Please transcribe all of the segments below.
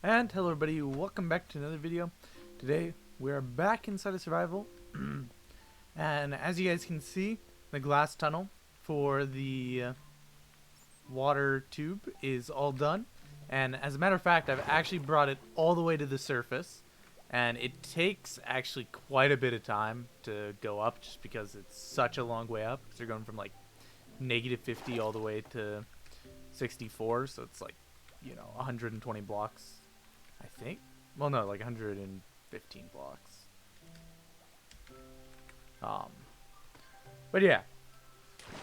And hello everybody, welcome back to another video. Today we are back inside of survival and as you guys can see, the glass tunnel for the water tube is all done. And as a matter of fact, I've actually brought it all the way to the surface, and it takes actually quite a bit of time to go up just because it's such a long way up, because you're going from like -50 all the way to 64, so it's like, 120 blocks, I think. Well, no, like 115 blocks. But yeah,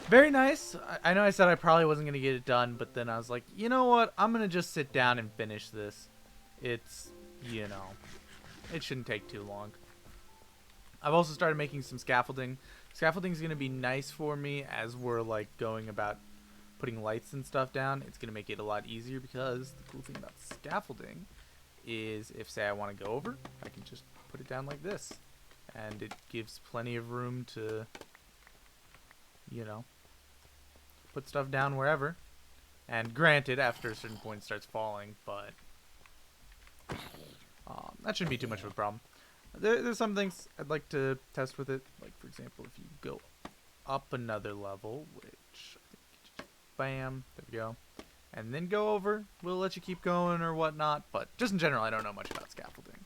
very nice. I know I said I probably wasn't gonna get it done, but then I was like, you know what? I'm gonna just sit down and finish this. It's, it shouldn't take too long. I've also started making some scaffolding. Scaffolding is gonna be nice for me as we're like going about putting lights and stuff down. It's gonna make it a lot easier because the cool thing about scaffolding is if, say, I want to go over, I can just put it down like this, and it gives plenty of room to, put stuff down wherever. And granted, after a certain point it starts falling, but that shouldn't be too much of a problem. There's some things I'd like to test with it, like for example, if you go up another level, which I think, bam, there we go, and then go over, we'll let you keep going or whatnot. But just in general, I don't know much about scaffolding.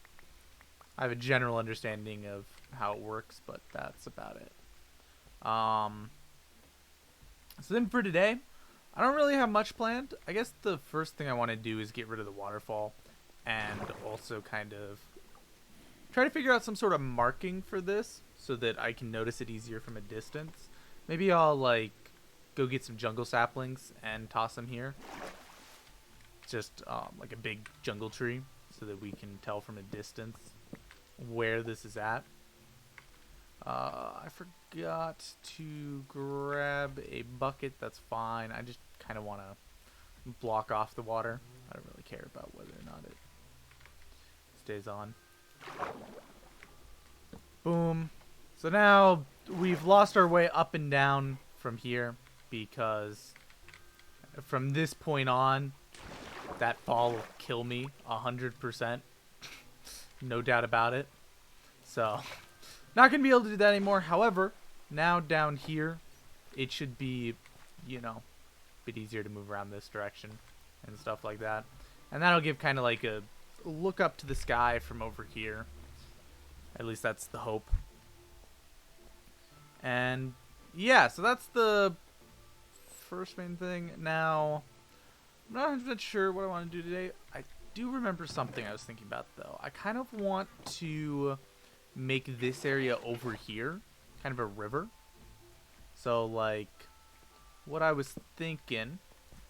I have a general understanding of how it works, but that's about it. So then for today, I don't really have much planned. I guess the first thing I want to do is get rid of the waterfall, and also kind of try to figure out some sort of marking for this so that I can notice it easier from a distance. Maybe I'll like go get some jungle saplings and toss them here. Just like a big jungle tree so that we can tell from a distance where this is at. I forgot to grab a bucket. That's fine. I just kind of want to block off the water. I don't really care about whether or not it stays on. Boom. So now we've lost our way up and down from here, because from this point on, that fall will kill me 100%. No doubt about it. So, not going to be able to do that anymore. However, now down here, it should be, a bit easier to move around this direction and stuff like that. And that'll give kind of like a look up to the sky from over here. At least that's the hope. And yeah, so that's the first main thing. Now, I'm not 100% sure what I want to do today. I do remember something I was thinking about, though. I kind of want to make this area over here kind of a river. So, like, what I was thinking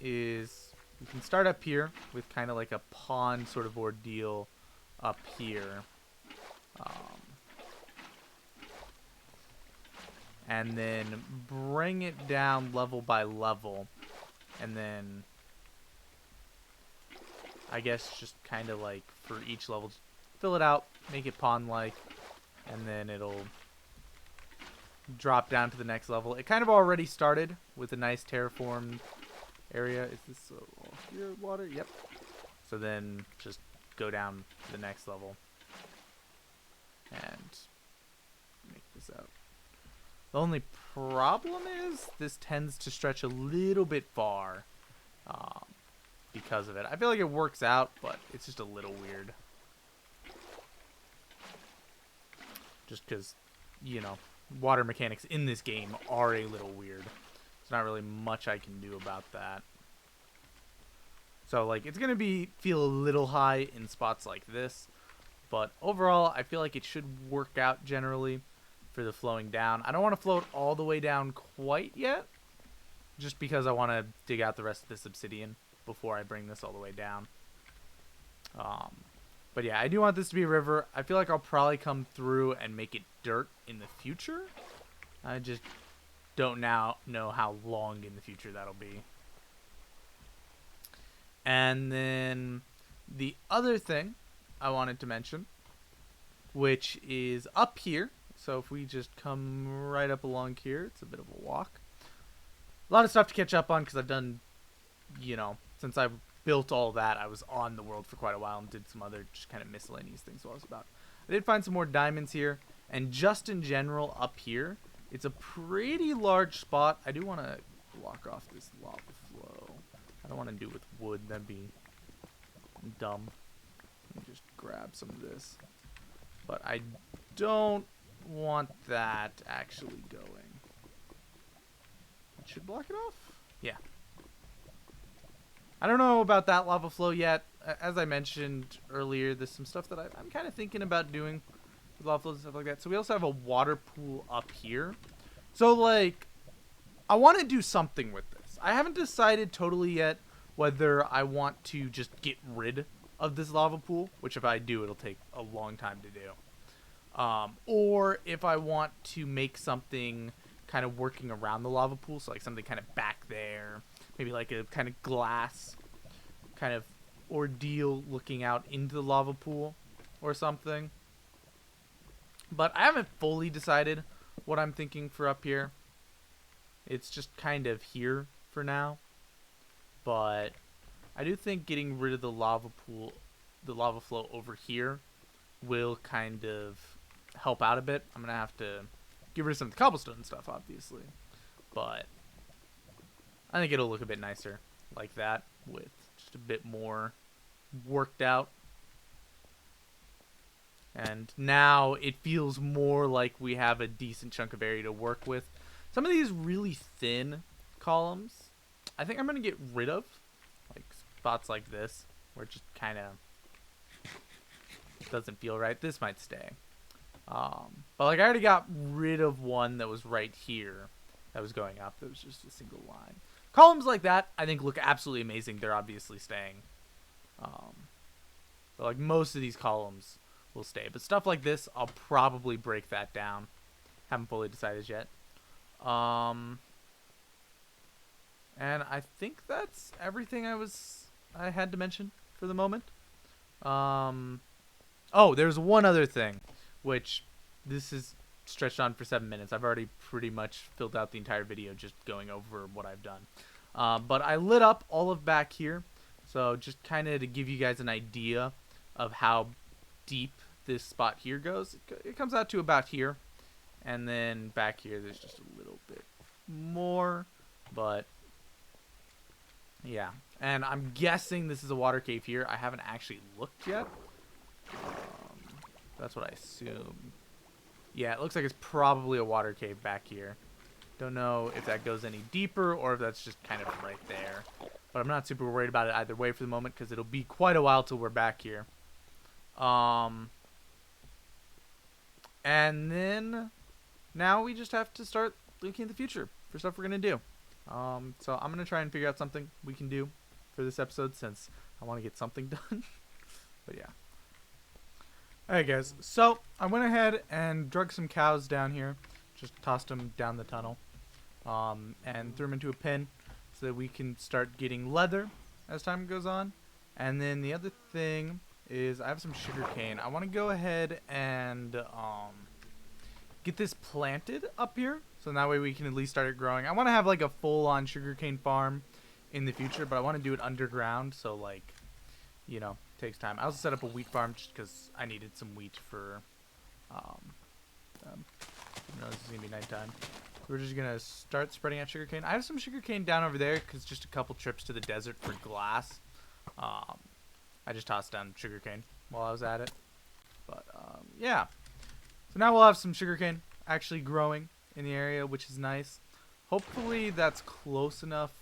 is we can start up here with kind of like a pond sort of ordeal up here. And then bring it down level by level, and then I guess just kind of like for each level, just fill it out, make it pond-like, and then it'll drop down to the next level. It kind of already started with a nice terraformed area. Is this all here water? Yep. So then just go down to the next level and make this out. The only problem is this tends to stretch a little bit far because of it. I feel like it works out, but it's just a little weird. Just because, water mechanics in this game are a little weird. There's not really much I can do about that. So, like, it's going to feel a little high in spots like this, but overall, I feel like it should work out generally for the flowing down. I don't want to float all the way down quite yet, just because I want to dig out the rest of this obsidian before I bring this all the way down. But yeah, I do want this to be a river. I feel like I'll probably come through and make it dirt in the future. I just don't now know how long in the future that'll be. And then the other thing I wanted to mention, which is up here. So if we just come right up along here, it's a bit of a walk. A lot of stuff to catch up on because I've done, since I've built all that, I was on the world for quite a while and did some other just kind of miscellaneous things while I was about. I did find some more diamonds here, and just in general up here, it's a pretty large spot. I do want to block off this lava flow. I don't want to do it with wood. That'd be dumb. Let me just grab some of this. But I don't want that actually going. It should block it off? Yeah. I don't know about that lava flow yet. As I mentioned earlier, there's some stuff that I'm kind of thinking about doing with lava flows and stuff like that. So we also have a water pool up here. So, like, I want to do something with this. I haven't decided totally yet whether I want to just get rid of this lava pool, which if I do, it'll take a long time to do. Or if I want to make something kind of working around the lava pool, so like something kind of back there, maybe like a kind of glass kind of ordeal looking out into the lava pool or something. But I haven't fully decided what I'm thinking for up here. It's just kind of here for now. But I do think getting rid of the lava pool, the lava flow over here, will kind of help out a bit. I'm going to have to get rid of some of the cobblestone stuff, obviously. But I think it'll look a bit nicer like that, with just a bit more worked out. And now it feels more like we have a decent chunk of area to work with. Some of these really thin columns, I think I'm going to get rid of. Like spots like this, where it just kind of doesn't feel right. This might stay. But like I already got rid of one that was right here that was going up. That was just a single line. Columns like that, I think, look absolutely amazing. They're obviously staying. But like most of these columns will stay. But stuff like this, I'll probably break that down. Haven't fully decided yet. And I think that's everything I had to mention for the moment. Oh, there's one other thing, which this is stretched on for 7 minutes. I've already pretty much filled out the entire video just going over what I've done. But I lit up all of back here, so just kind of to give you guys an idea of how deep this spot here goes. It comes out to about here, and then back here there's just a little bit more, but yeah. And I'm guessing this is a water cave here. I haven't actually looked yet. That's what I assume. Yeah, it looks like it's probably a water cave back here. Don't know if that goes any deeper or if that's just kind of right there. But I'm not super worried about it either way for the moment, because it'll be quite a while till we're back here. And then now we just have to start looking at the future for stuff we're going to do. So I'm going to try and figure out something we can do for this episode, since I want to get something done. But yeah. Alright guys, so I went ahead and drug some cows down here. Just tossed them down the tunnel. And threw them into a pen so that we can start getting leather as time goes on. And then the other thing is I have some sugarcane. I want to go ahead and get this planted up here, so that way we can at least start it growing. I want to have like a full-on sugarcane farm in the future, but I want to do it underground, so like, you know, takes time. I also set up a wheat farm just because I needed some wheat for, you know, this is gonna be nighttime. We're just gonna start spreading out sugarcane. I have some sugarcane down over there because just a couple trips to the desert for glass. I just tossed down sugarcane while I was at it. But yeah. So now we'll have some sugarcane actually growing in the area, which is nice. Hopefully that's close enough,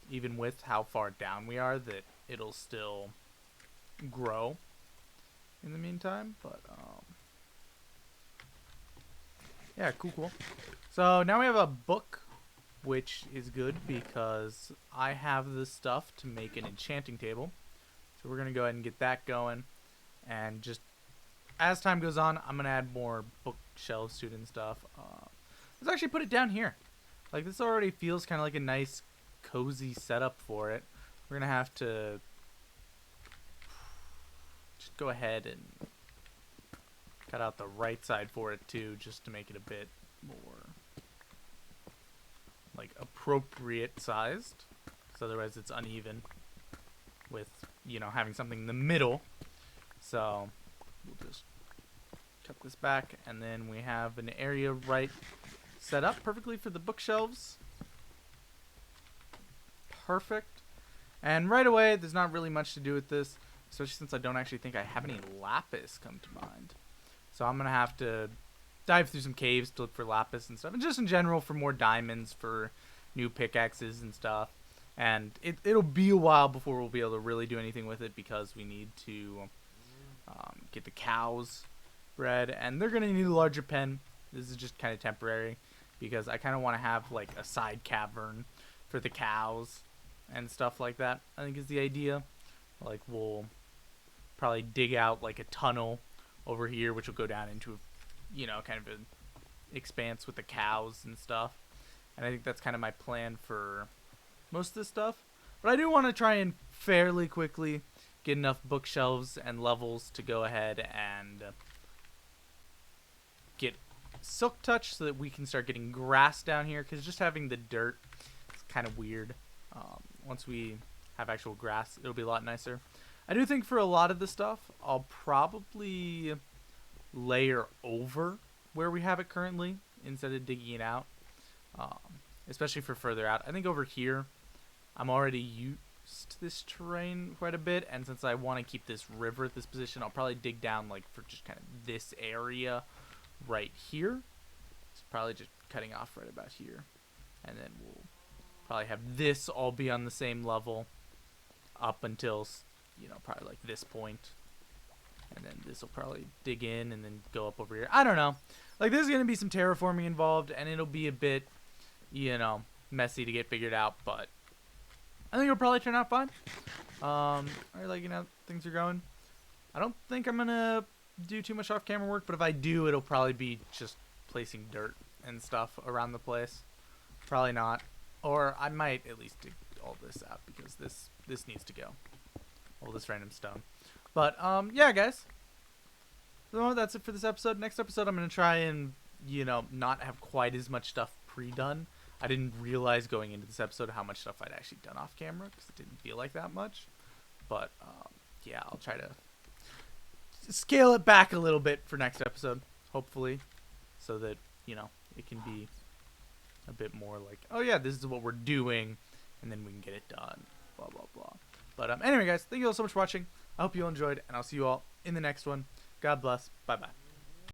even with how far down we are, that it'll still grow in the meantime. But yeah, cool. So now we have a book, which is good because I have the stuff to make an enchanting table. So we're going to go ahead and get that going. And just as time goes on, I'm going to add more bookshelves to it and stuff. Let's actually put it down here. Like, this already feels kind of like a nice, cozy setup for it. We're going to have to just go ahead and cut out the right side for it too, just to make it a bit more like appropriate sized. So otherwise it's uneven with, you know, having something in the middle. So we'll just cut this back, and then we have an area right set up perfectly for the bookshelves. Perfect. And right away, there's not really much to do with this, especially since I don't actually think I have any lapis come to mind. So I'm going to have to dive through some caves to look for lapis and stuff, and just in general for more diamonds for new pickaxes and stuff. And it'll be a while before we'll be able to really do anything with it, because we need to get the cows bred, and they're going to need a larger pen. This is just kind of temporary, because I kind of want to have like a side cavern for the cows and stuff like that, I think is the idea. Like, we'll probably dig out like a tunnel over here, which will go down into, you know, kind of an expanse with the cows and stuff. And I think that's kind of my plan for most of this stuff. But I do want to try and fairly quickly get enough bookshelves and levels to go ahead and get silk touch so that we can start getting grass down here, because just having the dirt is kind of weird. Once we have actual grass, it'll be a lot nicer. I do think for a lot of the stuff, I'll probably layer over where we have it currently instead of digging it out, especially for further out. I think over here, I'm already used to this terrain quite a bit, and since I want to keep this river at this position, I'll probably dig down like for just kind of this area right here. It's probably just cutting off right about here, and then we'll probably have this all be on the same level up until, you know, probably like this point. And then this will probably dig in and then go up over here. I don't know. Like, there's going to be some terraforming involved, and it'll be a bit, you know, messy to get figured out, but I think it'll probably turn out fine. I like, you know, things are going. I don't think I'm going to do too much off-camera work, but if I do, it'll probably be just placing dirt and stuff around the place. Probably not. Or I might at least dig all this out, because this needs to go. All this random stone. But, yeah, guys. So that's it for this episode. Next episode, I'm going to try and, you know, not have quite as much stuff pre-done. I didn't realize going into this episode how much stuff I'd actually done off camera, because it didn't feel like that much. But, yeah, I'll try to scale it back a little bit for next episode, hopefully, so that, you know, it can be a bit more like, oh yeah, this is what we're doing, and then we can get it done, blah blah blah. But anyway, guys, thank you all so much for watching. I hope you all enjoyed, and I'll see you all in the next one. God bless. Bye bye.